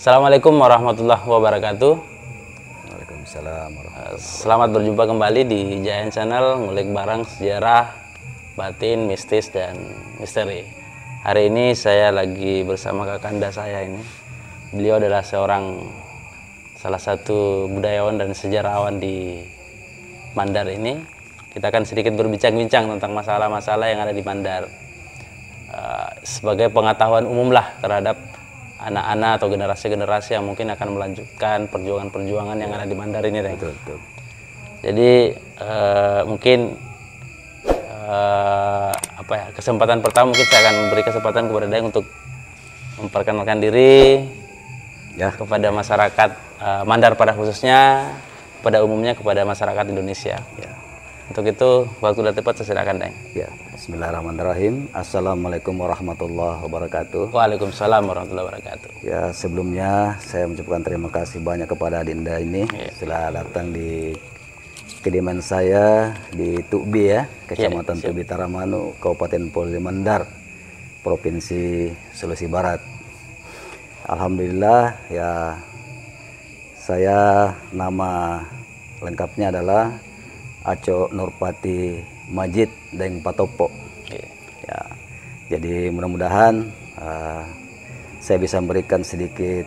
Assalamualaikum warahmatullahi wabarakatuh. Waalaikumsalam warahmatullahi wabarakatuh. Selamat berjumpa kembali di Giant Channel, ngulik barang sejarah, batin, mistis, dan misteri. Hari ini saya lagi bersama kakanda saya ini. Beliau adalah salah satu budayawan dan sejarawan di Mandar ini. Kita akan sedikit berbincang-bincang tentang masalah-masalah yang ada di Mandar. Sebagai pengetahuan umum lah terhadap anak-anak atau generasi-generasi yang mungkin akan melanjutkan perjuangan-perjuangan yang ada di Mandar ini, Deng. Betul. Jadi mungkin kesempatan pertama mungkin saya akan beri kesempatan kepada Deng untuk memperkenalkan diri kepada masyarakat Mandar pada khususnya, pada umumnya kepada masyarakat Indonesia. Ya. Untuk itu waktu sudah tepat, saya silakan, Deng. Ya. Bismillahirrahmanirrahim. Assalamualaikum warahmatullahi wabarakatuh. Waalaikumsalam warahmatullahi wabarakatuh. Ya, sebelumnya saya mengucapkan terima kasih banyak kepada Adinda ini setelah datang di kediaman saya di Tubi ya, Kecamatan Tubi Taramanu, Kabupaten Polri Mandar, Provinsi Sulawesi Barat. Alhamdulillah ya, saya nama lengkapnya adalah Aco Nurpati Majid Deng Patopo. Ya, jadi mudah-mudahan saya bisa memberikan sedikit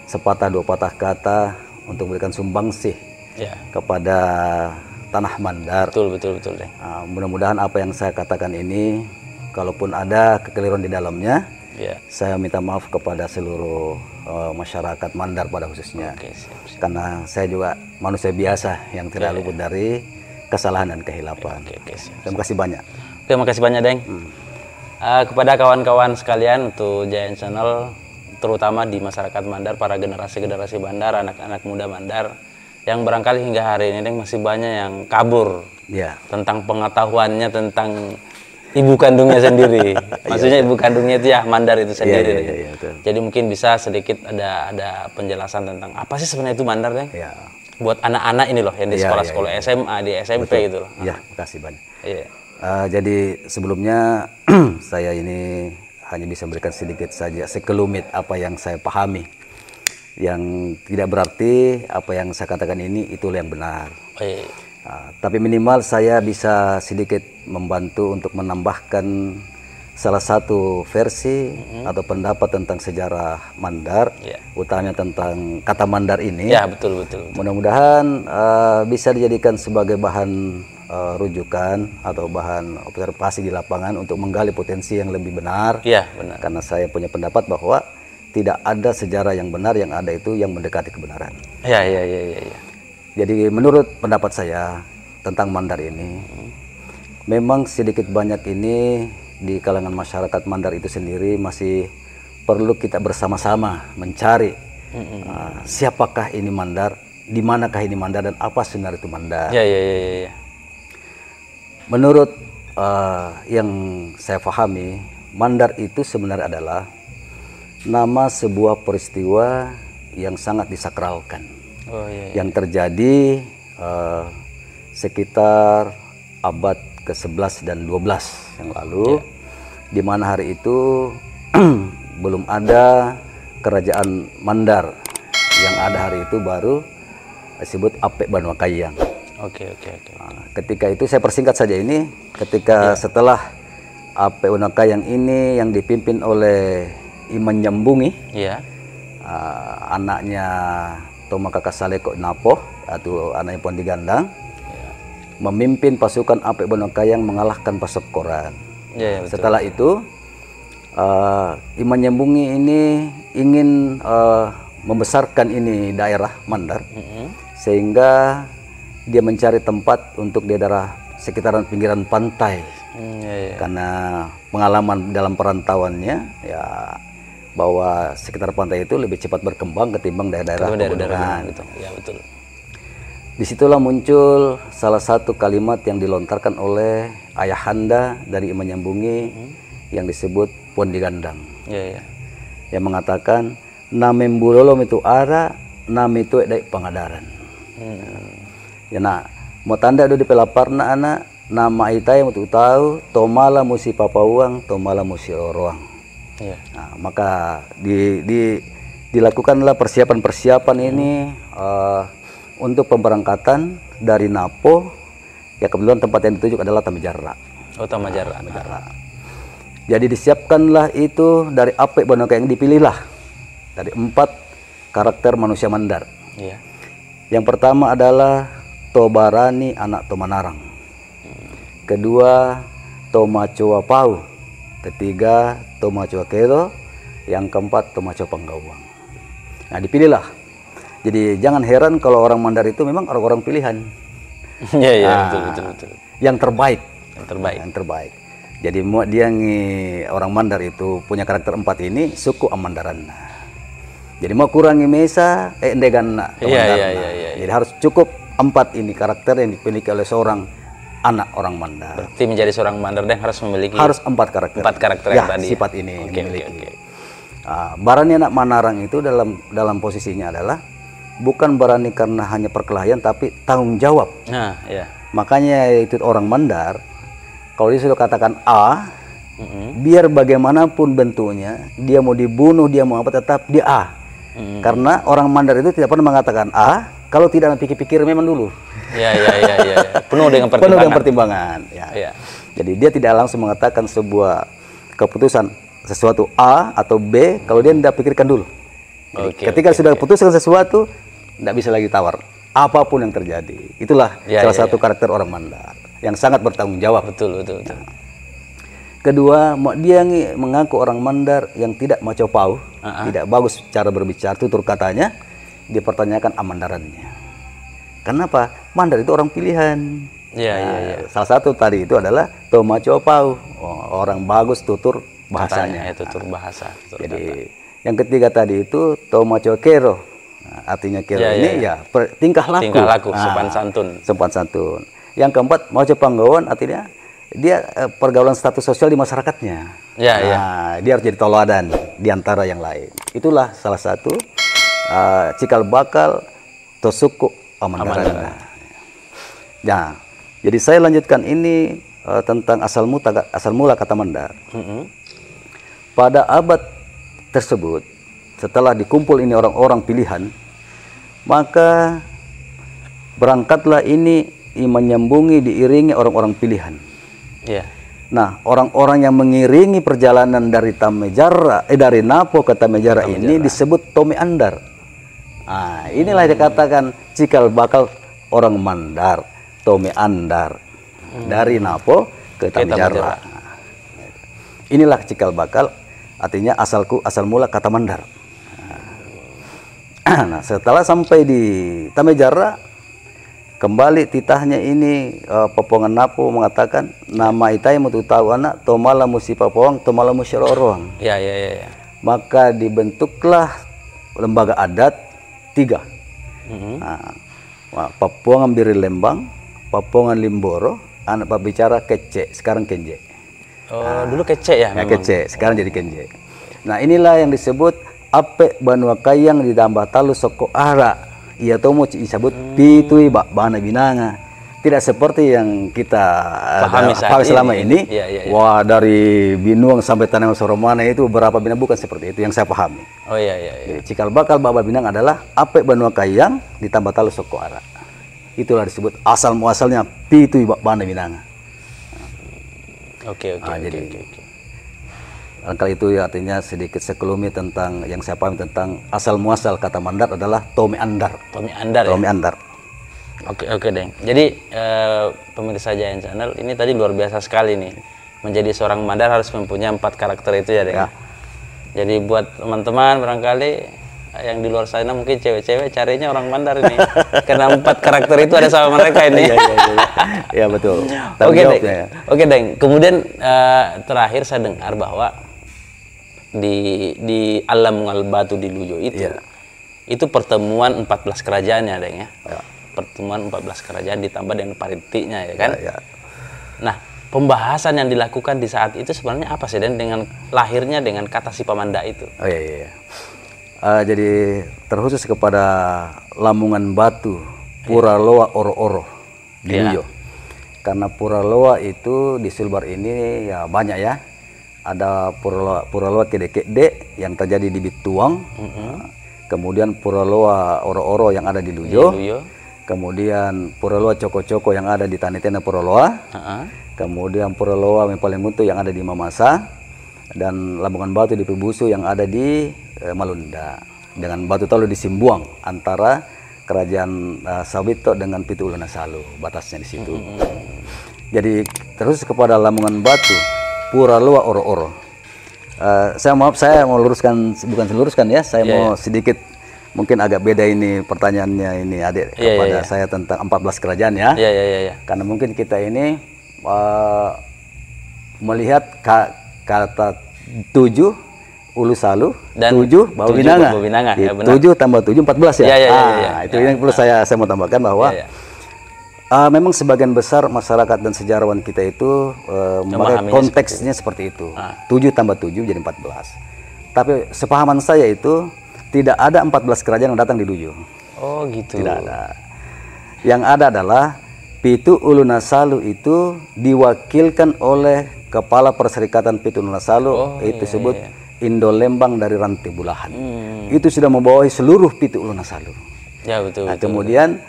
sepatah dua patah kata untuk memberikan sumbangsih kepada tanah Mandar. Betul, Deng. Mudah-mudahan apa yang saya katakan ini, kalaupun ada kekeliruan di dalamnya, saya minta maaf kepada seluruh masyarakat Mandar pada khususnya. Siap. Karena saya juga manusia biasa yang tidak luput dari kesalahan dan kehilapan. Terima kasih banyak. Terima kasih banyak, Deng. Kepada kawan-kawan sekalian untuk Giant Channel, terutama di masyarakat Mandar, para generasi-generasi Mandar, anak-anak muda Mandar, yang barangkali hingga hari ini, Deng, masih banyak yang kabur tentang pengetahuannya tentang ibu kandungnya sendiri. Maksudnya ibu kandungnya itu ya Mandar itu sendiri. Jadi mungkin bisa sedikit ada penjelasan tentang apa sih sebenarnya itu Mandar, Deng? Buat anak-anak ini loh yang di sekolah-sekolah SMA, di SMP gitu loh. Iya, makasih banyak. Jadi sebelumnya saya ini hanya bisa memberikan sedikit saja sekelumit apa yang saya pahami. Yang tidak berarti apa yang saya katakan ini itulah yang benar. Tapi minimal saya bisa sedikit membantu untuk menambahkan salah satu versi atau pendapat tentang sejarah Mandar, utamanya tentang kata Mandar ini. Ya, betul. Mudah-mudahan bisa dijadikan sebagai bahan rujukan atau bahan observasi di lapangan untuk menggali potensi yang lebih benar. Benar. Karena saya punya pendapat bahwa tidak ada sejarah yang benar, yang ada itu yang mendekati kebenaran. Iya. Jadi menurut pendapat saya tentang Mandar ini, memang sedikit banyak ini di kalangan masyarakat Mandar itu sendiri masih perlu kita bersama-sama mencari siapakah ini Mandar, di manakah ini Mandar, dan apa sebenarnya itu Mandar. Iya. Menurut yang saya pahami, Mandar itu sebenarnya adalah nama sebuah peristiwa yang sangat disakralkan, yang terjadi sekitar abad ke-11 dan 12 yang lalu, di mana hari itu belum ada kerajaan Mandar. Yang ada hari itu baru disebut Apek Banwakayang. Oke. Ketika itu saya persingkat saja ini, ketika setelah Apek Banwakayang ini yang dipimpin oleh Iman Nyambungi, anaknya Tomaka Kasaleko Napo atau anaknya Pondi Gandang, memimpin pasukan Apek Banwakayang mengalahkan Pasokoran. Setelah itu Iman Nyambungi ini ingin membesarkan ini daerah Mandar, sehingga dia mencari tempat untuk di daerah sekitaran pinggiran pantai. Karena pengalaman dalam perantauannya bahwa sekitar pantai itu lebih cepat berkembang ketimbang daerah-daerah pegunungan. Betul. Disitulah muncul salah satu kalimat yang dilontarkan oleh ayahanda dari Iman Nyambungi yang disebut Pondi Gandang. Yang mengatakan namem bulolom itu ara, nami itu edai pengadaran. Mau tanda do di pelaparna anak nama itai untuk tahu tomala musi papauang, tomala musi oroang. Iya. Nah, maka di dilakukanlah persiapan-persiapan ini untuk pemberangkatan dari Napo. Ya kebetulan tempat yang dituju adalah Tamijarra. Oh, Tamijarra. Jadi disiapkanlah itu dari Apek Banokayang, dipilihlah dari 4 karakter manusia Mandar. Iya. Yang pertama adalah Tobarani anak Tomanarang. Kedua Tomacoa Pau. Ketiga Tomacoa Kedo. Yang keempat Tomacoa Panggawang. Nah dipilihlah. Jadi jangan heran kalau orang Mandar itu memang orang-orang pilihan. Iya, betul. Yang terbaik. Yang terbaik. Jadi dia orang Mandar itu punya karakter 4 ini suku Amandaran. Jadi mau kurangi Mesa, endegan Jadi harus cukup 4 ini karakter yang dimiliki oleh seorang anak orang Mandar. Berarti menjadi seorang Mandar dan harus memiliki 4 karakter. 4 karakter yang tadi. Sifat ini dimiliki. Barani anak Manarang itu dalam posisinya adalah bukan berani karena hanya perkelahian, tapi tanggung jawab. Nah, ya. Makanya itu orang Mandar, kalau dia sudah katakan A, biar bagaimanapun bentuknya, dia mau dibunuh, dia mau apa, tetap dia A. Karena orang Mandar itu tidak pernah mengatakan A, kalau tidak pikir-pikir memang dulu. Ya. Penuh dengan pertimbangan. Penuh dengan pertimbangan. Ya. Jadi dia tidak langsung mengatakan sebuah keputusan sesuatu A atau B, kalau dia tidak pikirkan dulu. Ketika sudah putuskan sesuatu, tidak bisa lagi tawar apapun yang terjadi. Itulah salah satu karakter orang Mandar yang sangat bertanggung jawab. Betul. Kedua, dia mengaku orang Mandar yang tidak maco pau, tidak bagus cara berbicara, tutur katanya, dipertanyakan amandarannya. Kenapa? Mandar itu orang pilihan. Salah satu tadi itu adalah tomaco pau, orang bagus tutur bahasanya. Tutur bahasa. Jadi yang ketiga tadi itu tomaco kero. Artinya kero ini tingkah laku, sopan santun. Yang keempat maco panggawan, artinya dia pergaulan status sosial di masyarakatnya. Dia harus jadi toladan di antara yang lain. Itulah salah satu cikal bakal suku Amandaran. Nah, jadi saya lanjutkan ini tentang asal mula kata Mandar. Pada abad tersebut, setelah dikumpul ini orang-orang pilihan, maka berangkatlah ini menyambungi, diiringi orang-orang pilihan. Nah, orang-orang yang mengiringi perjalanan dari dari Napo ke Tamijarra ini disebut Tome Andar. Inilah dikatakan cikal bakal orang Mandar, Tome Andar, dari Napo ke Tamijarra. Inilah cikal bakal, artinya asal mula kata Mandar. Nah, setelah sampai di Tamijarra, kembali titahnya ini Popongan Napo mengatakan nama itai mutu tahu anak tomala musi Papawang tomala musi Rorong. Maka dibentuklah lembaga adat 3. Papuangan Biri Lembang, Papuangan Limboro, anak pabicara Kece, sekarang Kenje. Dulu Kece ya? Kece, sekarang jadi Kenje. Nah, inilah yang disebut Apek Banua Kayang ditambah talu soko ara. Ia tomo disebut pitui bana binanga. Tidak seperti yang kita pahami selama ini. Wah, dari Binuang sampai Tanah Soromana itu berapa binang, bukan seperti itu yang saya pahami. Jadi, cikal bakal baba binang adalah Apek Banua Kayang ditambah talu soko ara. Itulah disebut asal muasalnya pitui bana binanga. Jadi kali itu ya, artinya sedikit sekelumit tentang yang saya pahami tentang asal muasal kata Mandar adalah Tome Andar. Tome Andar. Oke, Deng. Jadi pemirsa Giant Channel ini tadi luar biasa sekali nih. Menjadi seorang Mandar harus mempunyai 4 karakter itu ya, Deng. Jadi buat teman-teman barangkali yang di luar sana mungkin cewek-cewek carinya orang Mandar ini. Karena 4 karakter itu ada sama mereka ini. Iya, betul. Oke, Deng. Kemudian terakhir saya dengar bahwa di Alam Ngalbatu di Lujo itu pertemuan 14 kerajaan ya, Deng ya. Pertemuan 14 kerajaan ditambah dengan paritinya ya kan. Nah, pembahasan yang dilakukan di saat itu sebenarnya apa sih, Deng, dengan lahirnya dengan kata si Pamanda itu? Jadi terkhusus kepada Lamungan Batu, Pura Loa Oro-Oro di Lujo. Karena Pura Loa itu di Sulbar ini ya banyak ya. Ada Pura Loa Kede-Kede yang terjadi di Bituang. kemudian Puraloa Oro-Oro yang ada di Luyo, kemudian Puraloa Coko-Coko yang ada di Tanitena Puraloa, kemudian Puraloa Mepalemutu yang ada di Mamasa, dan Lambungan Batu di Pebusu yang ada di Malunda, dengan Batu Tolo di Simbuang antara Kerajaan Sawito dengan Pitu Ulunasalu, batasnya di situ. Jadi terus kepada Lambungan Batu, Puraloa Oro-Oro. Saya mau luruskan, bukan seluruskan ya, saya mau sedikit mungkin agak beda ini pertanyaannya ini adik kepada saya tentang 14 kerajaan ya. Karena mungkin kita ini melihat kata 7 Ulusalu dan 7 Bawabinanga. 7 tambah 7 14 ya. Itu yang perlu saya mau tambahkan bahwa memang sebagian besar masyarakat dan sejarawan kita itu memakai konteksnya seperti itu. 7 tambah 7 jadi 14. Tapi sepahaman saya itu tidak ada 14 kerajaan yang datang di Luyo. Oh gitu. Tidak ada. Yang ada adalah Pitu Ulunasalu itu diwakilkan oleh Kepala Perserikatan Pitu Ulunasalu, itu disebut Indo Lembang dari Rantai Bulahan. Itu sudah membawahi seluruh Pitu Ulunasalu. Ya betul. Nah, kemudian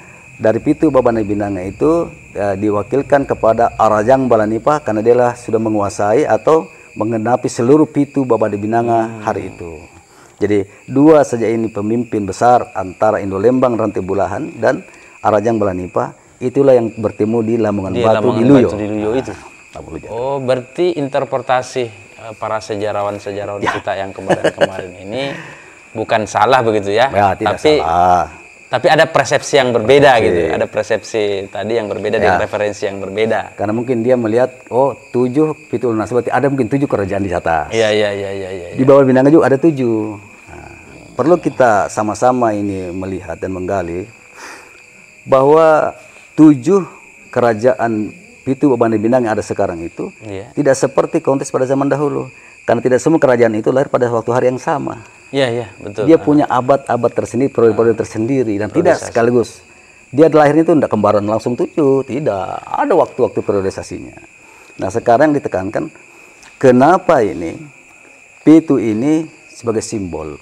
dari Pitu Babana Binanga itu diwakilkan kepada Arajang Balanipa karena dia sudah menguasai atau menggenapi seluruh Pitu Babana Binanga hari itu. Jadi dua saja ini pemimpin besar antara Indo Lembang Rantai Bulahan dan Arajang Balanipa, itulah yang bertemu di Lambungan Batu di Luyo. Itu. Oh, berarti interpretasi para sejarawan-sejarawan kita yang kemarin-kemarin ini bukan salah begitu ya? Tidak salah. Tapi ada persepsi yang berbeda gitu. Ada persepsi tadi yang berbeda dengan referensi yang berbeda. Karena mungkin dia melihat 7 Pitu Ulunasalu, berarti ada mungkin 7 kerajaan di atas. Iya. Di bawah Binanga juga ada 7. Nah, perlu kita sama-sama ini melihat dan menggali bahwa 7 kerajaan Pitu Babana Binanga yang ada sekarang itu tidak seperti konteks pada zaman dahulu. Karena tidak semua kerajaan itu lahir pada waktu hari yang sama. Iya, betul. Dia punya abad-abad tersendiri, periode tersendiri, dan tidak sekaligus. Dia lahirnya itu tidak kembaran langsung 7, tidak. Ada waktu-waktu periodisasinya. Nah, sekarang ditekankan, kenapa ini Pitu ini sebagai simbol,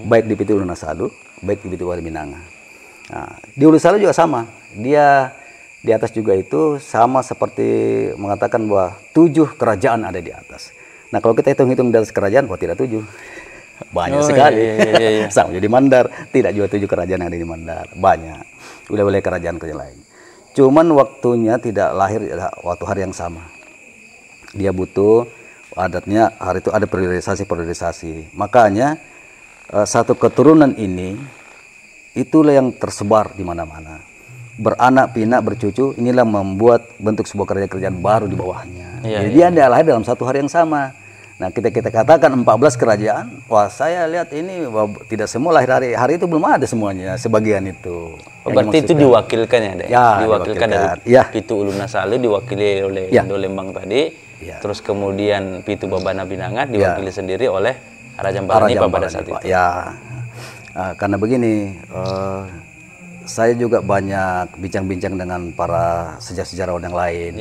baik di Pitu Ulunasalu, baik di Pitu Babana Binanga. Nah, di Ulusalu juga sama. Dia di atas juga itu sama seperti mengatakan bahwa 7 kerajaan ada di atas. Nah, kalau kita hitung-hitung di atas kerajaan, tidak 7. Banyak sekali. Sama jadi Mandar, tidak juga 7 kerajaan yang ada di Mandar. Banyak. Wilayah kerajaan lain. Cuman waktunya tidak lahir waktu hari yang sama. Dia butuh adatnya hari itu ada periodisasi. Makanya satu keturunan ini itulah yang tersebar di mana-mana. Beranak pinak bercucu, inilah membuat bentuk sebuah kerajaan baru di bawahnya. Jadi dia lahir dalam satu hari yang sama. Nah, kita katakan 14 kerajaan, wah saya lihat ini tidak semua lahir hari itu belum ada semuanya, sebagian itu. Oh, berarti itu diwakilkan ya, Dek? Diwakilkan dari Pitu Ulunasalu diwakili oleh Indo Lembang tadi. Terus kemudian Pitu Babana Binanga diwakili sendiri oleh Arajang Balanipa pada saat itu. Karena begini, saya juga banyak bincang-bincang dengan para sejarawan yang lain,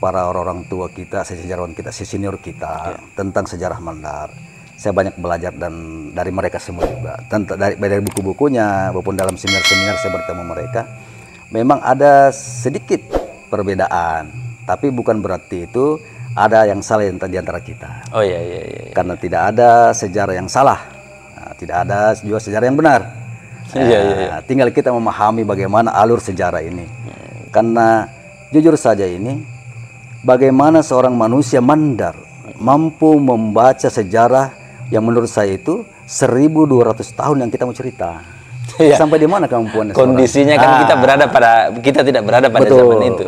para orang-orang tua kita, sejarawan kita, senior kita tentang sejarah Mandar. Saya banyak belajar dan dari mereka semua juga, dari buku-bukunya maupun dalam seminar-seminar saya bertemu mereka. Memang ada sedikit perbedaan, tapi bukan berarti itu ada yang salah di antara kita. Karena tidak ada sejarah yang salah, tidak ada juga sejarah yang benar. Tinggal kita memahami bagaimana alur sejarah ini. Karena jujur saja ini, bagaimana seorang manusia Mandar mampu membaca sejarah yang menurut saya itu 1200 tahun yang kita mau cerita. Sampai di mana kemampuan kondisinya kan kita tidak berada pada zaman itu.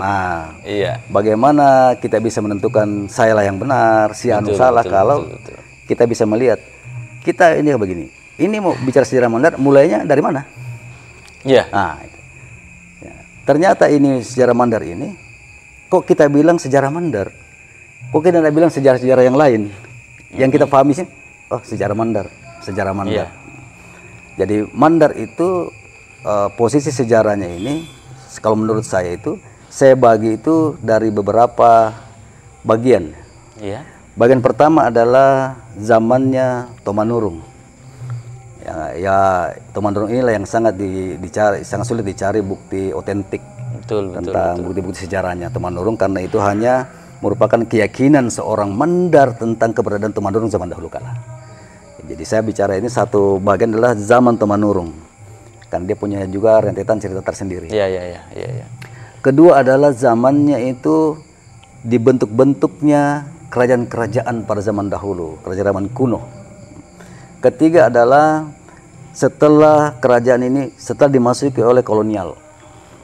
Bagaimana kita bisa menentukan saya lah yang benar, si anu salah, kalau kita bisa melihat kita ini begini. Ini mau bicara sejarah Mandar, mulainya dari mana? Ternyata ini sejarah Mandar ini, kok kita bilang sejarah Mandar? Kok kita tidak bilang sejarah-sejarah yang lain? Yang kita pahami sih, sejarah Mandar. Jadi Mandar itu posisi sejarahnya ini, kalau menurut saya itu, saya bagi itu dari beberapa bagian. Bagian pertama adalah zamannya Tomanurung. Ya Temandurung inilah yang sangat dicari, sangat sulit dicari bukti otentik tentang bukti-bukti sejarahnya Temandurung, karena itu hanya merupakan keyakinan seorang Mandar tentang keberadaan Temandurung zaman dahulu kala. Jadi saya bicara ini satu bagian adalah zaman Temandurung, kan dia punya juga rentetan cerita tersendiri. Iya. Kedua adalah zamannya itu dibentuk-bentuknya kerajaan-kerajaan pada zaman dahulu, kerajaan kuno. Ketiga adalah setelah kerajaan ini setelah dimasuki oleh kolonial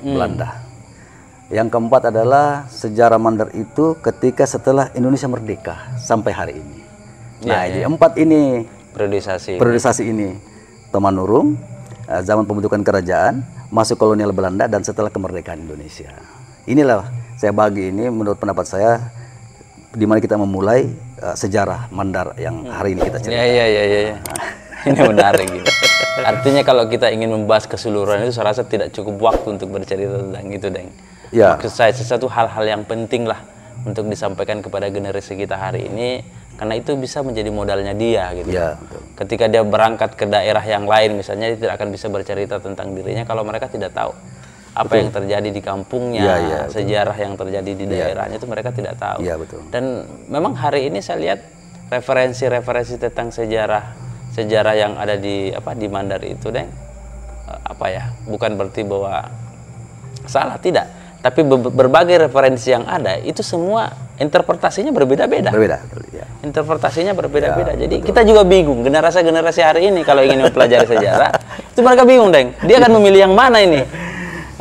Belanda. Yang keempat adalah sejarah Mandar itu ketika setelah Indonesia merdeka sampai hari ini. Nah, jadi 4 ini periodisasi ini. Temandurung, zaman pembentukan kerajaan, masuk kolonial Belanda, dan setelah kemerdekaan Indonesia. Inilah saya bagi ini menurut pendapat saya di mana kita memulai sejarah Mandar yang hari ini kita cerita. Iya. Ini menarik gitu. Artinya kalau kita ingin membahas keseluruhan itu, saya rasa tidak cukup waktu untuk bercerita tentang itu, Deng. Ya. Maksud saya sesuatu hal-hal yang penting lah untuk disampaikan kepada generasi kita hari ini, karena itu bisa menjadi modalnya dia gitu. Ya, ketika dia berangkat ke daerah yang lain misalnya, dia tidak akan bisa bercerita tentang dirinya kalau mereka tidak tahu apa yang terjadi di kampungnya, sejarah yang terjadi di daerahnya itu mereka tidak tahu. Ya, betul. Dan memang hari ini saya lihat referensi-referensi tentang sejarah yang ada di Mandar itu, Deng, bukan berarti bahwa salah, tidak, tapi berbagai referensi yang ada itu semua interpretasinya berbeda-beda. Interpretasinya berbeda-beda. Jadi kita juga bingung, generasi hari ini kalau ingin mempelajari sejarah itu mereka bingung, Deng. Dia akan memilih yang mana ini?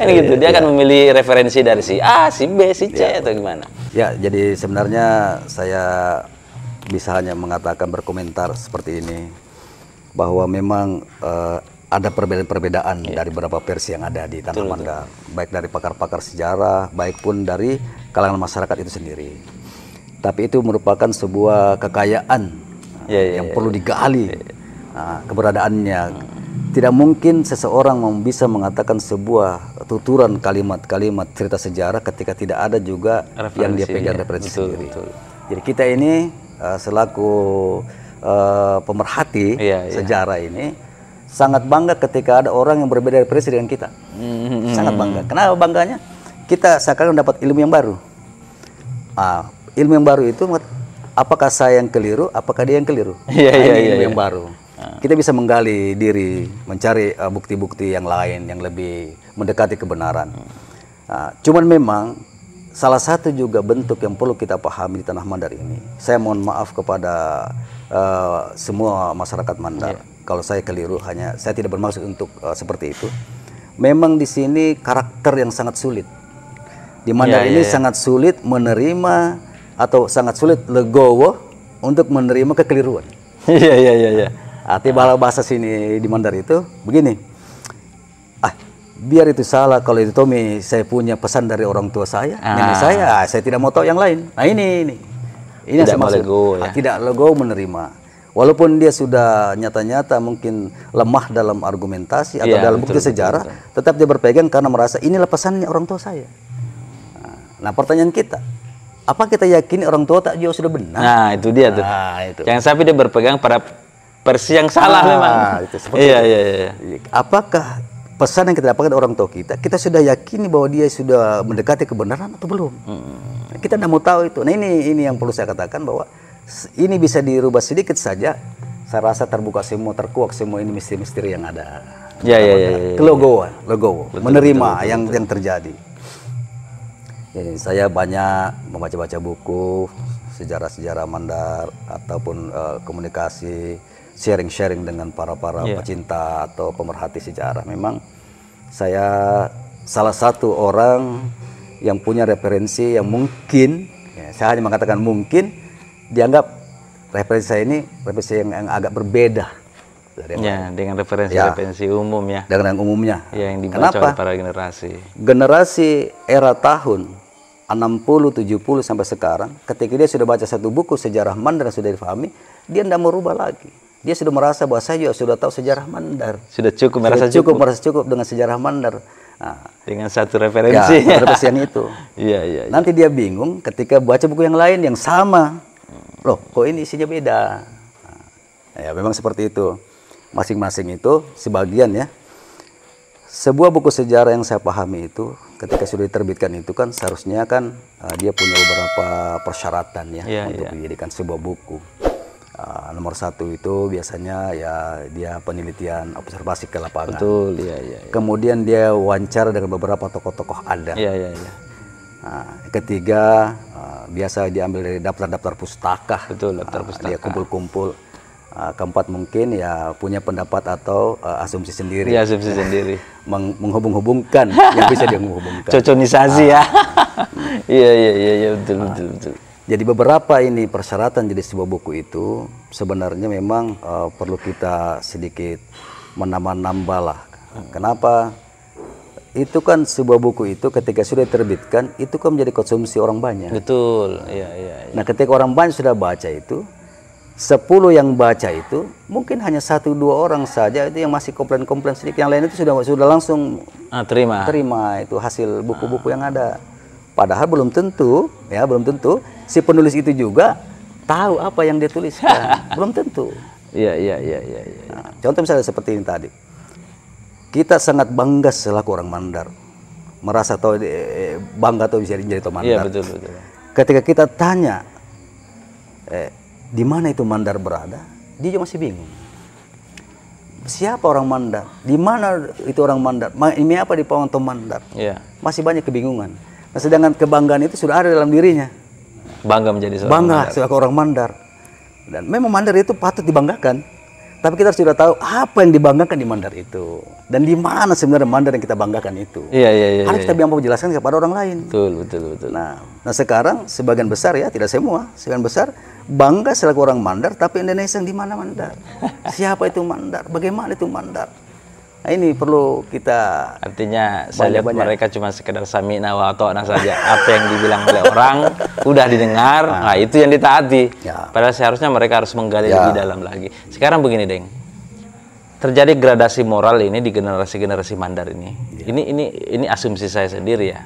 Ini gitu, dia akan memilih referensi dari si A, si B, si C, atau gimana? Ya, jadi sebenarnya saya bisa hanya mengatakan, berkomentar seperti ini, bahwa memang ada perbedaan-perbedaan dari beberapa versi yang ada di Tanah Mandar, baik dari pakar-pakar sejarah, baik pun dari kalangan masyarakat itu sendiri. Tapi itu merupakan sebuah kekayaan yang perlu digali keberadaannya. Tidak mungkin seseorang bisa mengatakan sebuah tuturan kalimat-kalimat cerita sejarah ketika tidak ada juga yang dia pegang referensi sendiri. Jadi kita ini selaku pemerhati sejarah ini sangat bangga ketika ada orang yang berbeda referensi dengan kita. Sangat bangga. Kenapa bangganya? Kita sekarang dapat ilmu yang baru. Ilmu yang baru itu, apakah saya yang keliru, apakah dia yang keliru? Ilmu yang baru. Kita bisa menggali diri, mencari bukti-bukti yang lain yang lebih mendekati kebenaran. Cuman memang salah satu juga bentuk yang perlu kita pahami di Tanah Mandar ini, saya mohon maaf kepada semua masyarakat Mandar kalau saya keliru, hanya saya tidak bermaksud untuk seperti itu. Memang di sini karakter yang sangat sulit. Di Mandar ini sangat sulit menerima atau sangat sulit legowo untuk menerima kekeliruan. Arti bahasa sini di Mandar itu begini, biar itu salah, kalau itu Tommy saya punya pesan dari orang tua saya, nenek saya tidak mau tahu yang lain. Nah ini tidak mau legowo, tidak legowo menerima, walaupun dia sudah nyata-nyata mungkin lemah dalam argumentasi atau dalam bukti sejarah, tetap dia berpegang karena merasa inilah pesannya orang tua saya. Nah pertanyaan kita, apa kita yakini orang tua tak jauh sudah benar? Nah itu dia tuh. Jangan sampai dia berpegang pada versi yang salah memang. Iya. Apakah pesan yang kita dapatkan orang tua kita sudah yakini bahwa dia sudah mendekati kebenaran atau belum? Kita tidak mau tahu itu. Nah ini yang perlu saya katakan, bahwa ini bisa dirubah sedikit saja. Saya rasa terbuka semua, terkuak semua ini misteri-misteri yang ada. Legowo, menerima yang terjadi. Jadi saya banyak membaca-baca buku sejarah-sejarah Mandar ataupun komunikasi, sharing dengan para pecinta atau pemerhati sejarah. Memang saya salah satu orang yang punya referensi yang mungkin, saya hanya mengatakan mungkin, dianggap referensi saya ini referensi yang agak berbeda dari dengan referensi umum dengan umumnya. Yang dibaca oleh para generasi era tahun 60, 70 sampai sekarang, ketika dia sudah baca satu buku sejarah Mandar sudah difahami, dia tidak merubah lagi. Dia sudah merasa bahwa saya juga sudah tahu sejarah Mandar. Sudah cukup, merasa cukup dengan sejarah Mandar. Dengan satu referensi. Referensi yang itu. Nanti dia bingung ketika baca buku yang lain yang sama. Loh, kok ini isinya beda? Ya memang seperti itu. masing-masing itu sebagian ya. Sebuah buku sejarah yang saya pahami itu ketika sudah diterbitkan itu kan seharusnya kan dia punya beberapa persyaratan ya untuk dijadikan sebuah buku. Nomor satu itu biasanya ya dia penelitian observasi ke lapangan. Betul, iya. Kemudian dia wawancara dengan beberapa tokoh-tokoh adat. Iya. Ketiga biasa diambil dari daftar-daftar pustaka. Betul, daftar pustaka. Dia kumpul-kumpul. Keempat mungkin ya punya pendapat atau asumsi sendiri. Iya, asumsi sendiri. Menghubung-hubungkan yang bisa dia menghubungkan. Coconisasi ya. Iya, betul. Jadi beberapa ini persyaratan jadi sebuah buku itu sebenarnya memang perlu kita sedikit menambah-nambah lah. Kenapa? Itu kan sebuah buku itu ketika sudah diterbitkan itu kan menjadi konsumsi orang banyak. Betul, iya. Nah ketika orang banyak sudah baca itu, 10 yang baca itu mungkin hanya 1-2 orang saja itu yang masih komplain-komplain sedikit, yang lain itu sudah langsung terima itu hasil buku-buku yang ada. Padahal belum tentu si penulis itu juga tahu apa yang dia tuliskan. Belum tentu. Iya. Nah, contoh misalnya seperti ini tadi. Kita sangat bangga selaku orang Mandar. Merasa tahu bangga tahu bisa jadi Mandar. Iya, betul. Ketika kita tanya di mana itu Mandar berada, dia juga masih bingung. Siapa orang Mandar? Di mana itu orang Mandar? Ini apa di Pawanto Mandar? Iya. Masih banyak kebingungan. Nah, sedangkan kebanggaan itu sudah ada dalam dirinya. Bangga menjadi seorang Mandar. Sebagai orang Mandar. Dan memang Mandar itu patut dibanggakan. Tapi kita sudah tahu apa yang dibanggakan di Mandar itu. Dan di mana sebenarnya Mandar yang kita banggakan itu. Iya. Harus kita mampu menjelaskan kepada orang lain. Betul. Nah sekarang sebagian besar ya, tidak semua, sebagian besar bangga selaku orang Mandar, tapi Indonesia yang di mana Mandar? Siapa itu Mandar? Bagaimana itu Mandar? Nah ini perlu kita. Artinya saya lihat mereka cuma sekedar sami'na wa ata'na saja. Apa yang dibilang oleh orang udah didengar, nah itu yang ditaati. Padahal seharusnya mereka harus menggali lebih dalam lagi. Sekarang begini, Deng. Terjadi gradasi moral ini di generasi-generasi Mandar ini. Ini asumsi saya sendiri ya.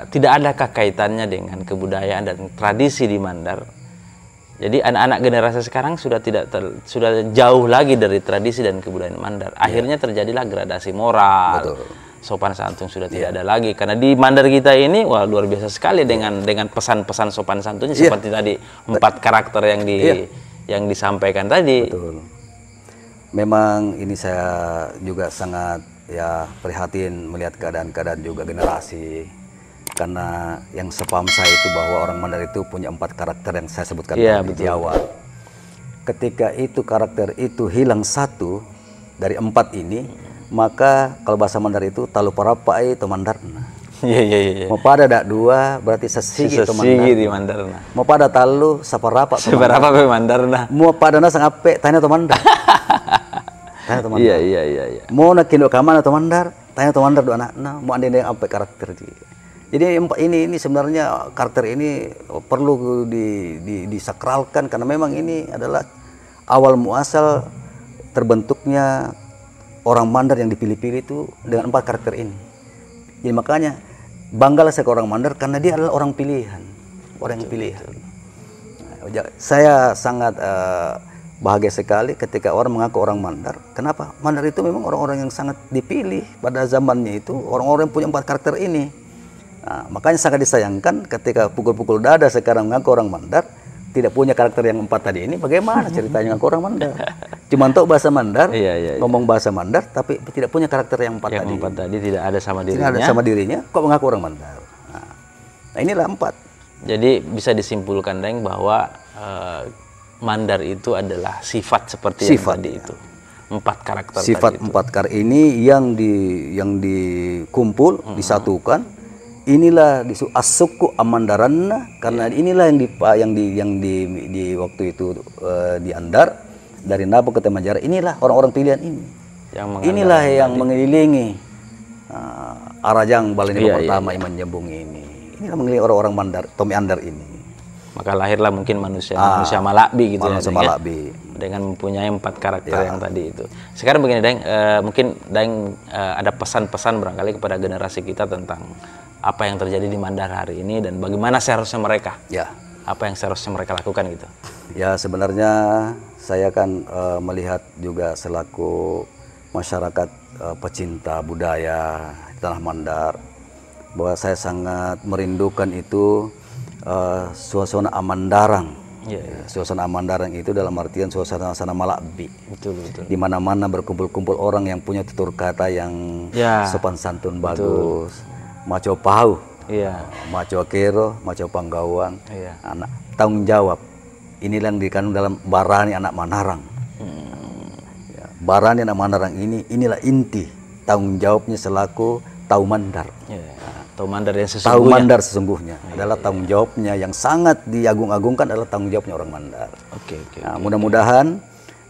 Tidak adakah kaitannya dengan kebudayaan dan tradisi di Mandar? Jadi anak-anak generasi sekarang sudah sudah jauh lagi dari tradisi dan kebudayaan Mandar. Akhirnya terjadilah gradasi moral. Betul. Sopan santun sudah tidak ada lagi. Karena di Mandar kita ini wah luar biasa sekali dengan pesan-pesan sopan santunnya seperti tadi 4 karakter yang disampaikan tadi. Betul. Memang ini saya juga sangat prihatin melihat keadaan-keadaan juga generasi. Karena yang sepaham saya itu bahwa orang Mandar itu punya 4 karakter yang saya sebutkan di awal. Ketika itu karakter itu hilang 1 dari 4 ini, maka kalau bahasa Mandar itu talu parapai to Mandarna. Iya. Mau pada dak 2 berarti sesigi to Mandarna. Mau pada talu saparapa to Mandarna. Mau pada na sang ape tanya to Mandar. Iya. Mau nak kindo kamana to Mandar, tanya to Mandar do anakna, mau ande yang ape karakter dia. Jadi ini sebenarnya karakter ini perlu disakralkan karena memang ini adalah awal muasal terbentuknya orang Mandar yang dipilih-pilih itu dengan 4 karakter ini. Jadi makanya banggalah saya ke orang Mandar karena dia adalah orang pilihan, orang yang pilihan. Saya sangat bahagia sekali ketika orang mengaku orang Mandar. Kenapa? Mandar itu memang orang-orang yang sangat dipilih pada zamannya itu, orang-orang yang punya 4 karakter ini. Nah, makanya sangat disayangkan ketika pukul-pukul dada sekarang mengaku orang Mandar tidak punya karakter yang 4 tadi ini. Bagaimana ceritanya mengaku orang Mandar? Cuma tahu bahasa Mandar, ngomong bahasa Mandar, tapi tidak punya karakter yang 4 tadi. Yang 4 tadi tidak ada sama dirinya. Tidak ada sama dirinya, kok mengaku orang Mandar? Nah inilah 4. Jadi bisa disimpulkan, Deng, bahwa Mandar itu adalah sifat seperti yang tadi itu. 4 karakter. Sifat 4 karakter ini yang dikumpul, disatukan. Inilah asuku amandaranna karena inilah yang di waktu itu di Andar dari Nabo ke Tamanjara, inilah orang-orang pilihan ini. Inilah yang mengelilingi Arajang Baleni pertama Iman Jambung ini. Inilah mengelilingi orang-orang Mandar, Tomi Andar ini. Maka lahirlah mungkin manusia Malakbi gitu manusia Malakbi. Dengan mempunyai 4 karakter yang tadi itu. Sekarang begini, Deng, mungkin Deng ada pesan-pesan barangkali kepada generasi kita tentang apa yang terjadi di Mandar hari ini dan bagaimana seharusnya mereka, apa yang seharusnya mereka lakukan gitu. Ya, sebenarnya saya kan melihat juga selaku masyarakat pecinta budaya di Tanah Mandar, bahwa saya sangat merindukan itu suasana Amandarang. Suasana Amandarang itu dalam artian suasana Malakbi. Betul. Di mana-mana berkumpul-kumpul orang yang punya tutur kata yang sopan santun bagus. Maco Pau, Maco Kero, Maco Panggawang, anak tanggung jawab. Inilah yang dikandung dalam Barani anak Manarang. Barani anak Manarang inilah inti tanggung jawabnya selaku Tau Mandar. Tau Mandar yang sesungguhnya. Tau Mandar sesungguhnya adalah tanggung jawabnya yang sangat diagung-agungkan adalah tanggung jawabnya orang Mandar. Nah, mudah-mudahan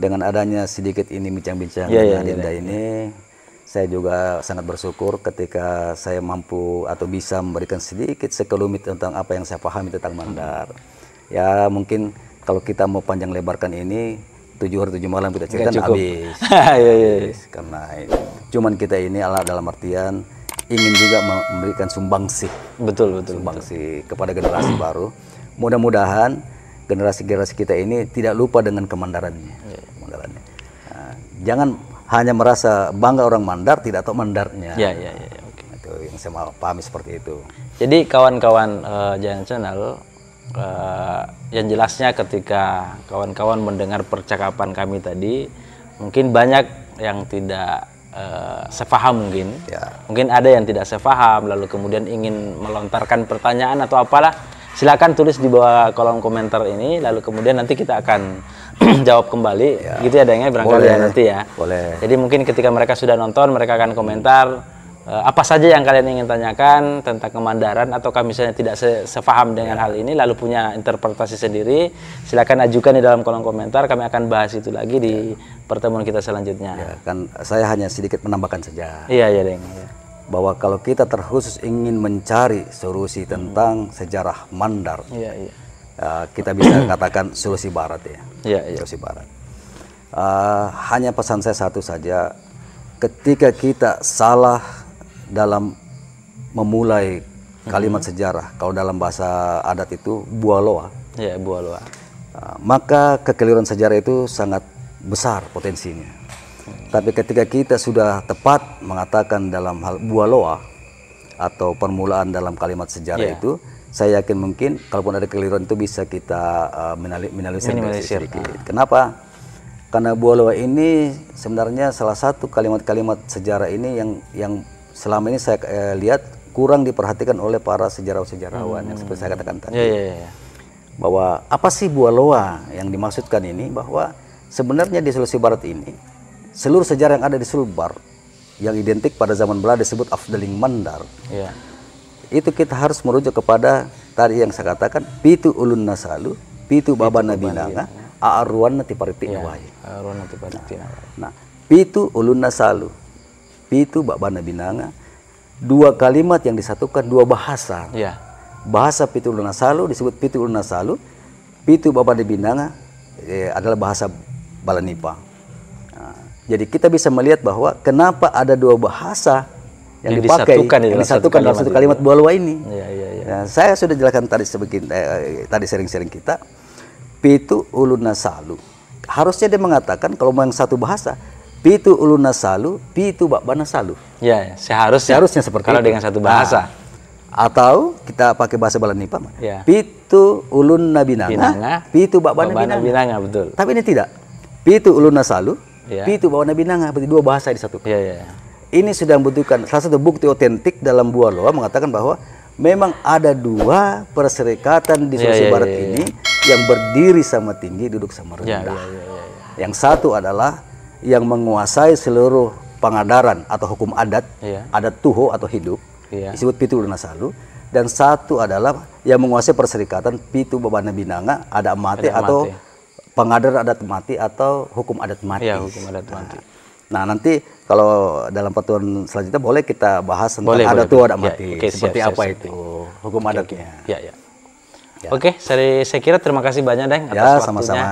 dengan adanya sedikit ini bincang-bincang dengan Dinda ini, saya juga sangat bersyukur ketika saya mampu atau bisa memberikan sedikit sekelumit tentang apa yang saya pahami tentang Mandar. Ya mungkin kalau kita mau panjang lebarkan ini 7 hari 7 malam kita ceritakan habis. Karena cuman kita ini adalah dalam artian ingin juga memberikan sumbangsi. Betul. Sumbangsi kepada generasi baru. Mudah-mudahan generasi-generasi kita ini tidak lupa dengan kemandarannya. Nah, jangan hanya merasa bangga orang Mandar, tidak tahu Mandarnya. Itu yang saya pahami seperti itu. Jadi kawan-kawan Giant Channel, yang jelasnya ketika kawan-kawan mendengar percakapan kami tadi, mungkin banyak yang tidak sepaham mungkin ada yang tidak sepaham, lalu kemudian ingin melontarkan pertanyaan atau apalah, silakan tulis di bawah kolom komentar ini, lalu kemudian nanti kita akan jawab kembali, gitu ya Deng, barangkali ya nanti ya. Boleh. Jadi mungkin ketika mereka sudah nonton, mereka akan komentar apa saja yang kalian ingin tanyakan tentang Kemandaran, ataukah misalnya tidak sepaham dengan hal ini lalu punya interpretasi sendiri, silakan ajukan di dalam kolom komentar, kami akan bahas itu lagi di pertemuan kita selanjutnya. Kan saya hanya sedikit menambahkan saja. Iya Deng. Bahwa kalau kita terkhusus ingin mencari solusi tentang sejarah Mandar, kita bisa katakan solusi Barat Solusi Barat. Hanya pesan saya satu saja, ketika kita salah dalam memulai kalimat sejarah, kalau dalam bahasa adat itu bualoa. Bualoa. Maka kekeliruan sejarah itu sangat besar potensinya. Tapi ketika kita sudah tepat mengatakan dalam hal bualoa atau permulaan dalam kalimat sejarah itu, saya yakin mungkin kalaupun ada kekeliruan itu bisa kita minimalisir sedikit. Kenapa? Karena bualoa ini sebenarnya salah satu kalimat-kalimat sejarah ini yang selama ini saya lihat kurang diperhatikan oleh para sejarawan yang seperti saya katakan tadi. Bahwa apa sih bualoa yang dimaksudkan ini, bahwa sebenarnya di Sulawesi Barat ini seluruh sejarah yang ada di Sulbar yang identik pada zaman Belanda disebut Afdeling Mandar. Itu kita harus merujuk kepada tadi yang saya katakan, Pitu Ulun Nasalu, Pitu Babana Binanga, Aaruan Nati Paritina Wai. Nah, Pitu Ulun Nasalu, Pitu Babana Binanga, dua kalimat yang disatukan, dua bahasa. Bahasa Pitu Ulun Nasalu disebut Pitu Ulun Nasalu, Pitu Babana Binanga adalah bahasa Balanipa. Nah, jadi kita bisa melihat bahwa kenapa ada dua bahasa yang dipakai, disatukan dalam satu kalimat bualoa ini. Nah, saya sudah jelaskan tadi tadi sharing-sharing kita. Pitu Ulun Nasalu. Harusnya dia mengatakan kalau mau yang satu bahasa, Pitu Ulun Nasalu, Pitu Babana Salu. Seharusnya seperti kalau itu. Dengan satu bahasa. Atau kita pakai bahasa Balanipa. Pitu Ulun Binanga, Pitu Babana Binanga. Betul. Tapi ini tidak. Pitu Ulun Nasalu, Pitu Babana Binanga, berarti dua bahasa disatukan. Ini sudah membutuhkan salah satu bukti otentik dalam bualoa mengatakan bahwa memang ada dua perserikatan di Sulawesi Barat ini yang berdiri sama tinggi, duduk sama rendah. Yang satu adalah yang menguasai seluruh Pangadaran atau hukum adat, adat tuho atau hidup, disebut Pitu Ulun Nasalu. Dan satu adalah yang menguasai perserikatan Pitu Babana Binanga, adat mati atau Pangadaran adat mati atau hukum adat mati. Nah, nanti kalau dalam pertemuan selanjutnya boleh kita bahas tentang adat tuho adat mati. Seperti apa itu hukum adatnya. Oke, saya kira terima kasih banyak Deng atas waktunya. Sama-sama.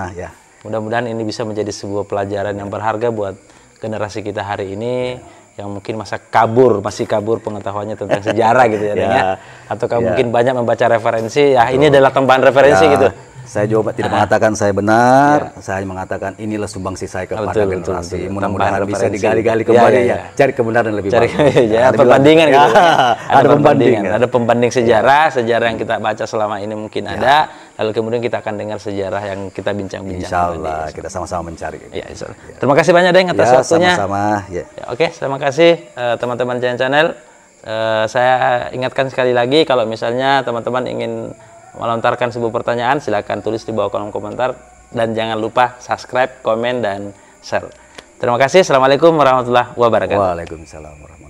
Mudah-mudahan ini bisa menjadi sebuah pelajaran yang berharga buat generasi kita hari ini yang mungkin masih kabur pengetahuannya tentang sejarah gitu ya Deng ya. Ataukah mungkin banyak membaca referensi, ini adalah tambahan referensi gitu. Saya juga tidak mengatakan saya benar, saya mengatakan inilah sumbangsi saya kepada generasi. Mudah-mudahan bisa digali-gali kembali cari kebenaran lebih baik. Perbandingan gitu. Ada perbandingan, ada pembanding sejarah yang kita baca selama ini mungkin ada, lalu kemudian kita akan dengar sejarah yang kita bincang-bincang. Insya Allah kita sama-sama mencari. Terima kasih banyak Deng atas waktunya. Sama-sama. Oke, terima kasih teman-teman Giant Channel. Saya ingatkan sekali lagi, kalau misalnya teman-teman ingin melontarkan sebuah pertanyaan, silakan tulis di bawah kolom komentar, dan jangan lupa subscribe, komen, dan share. Terima kasih. Assalamualaikum warahmatullahi wabarakatuh. Waalaikumsalam warahmatullahi wabarakatuh.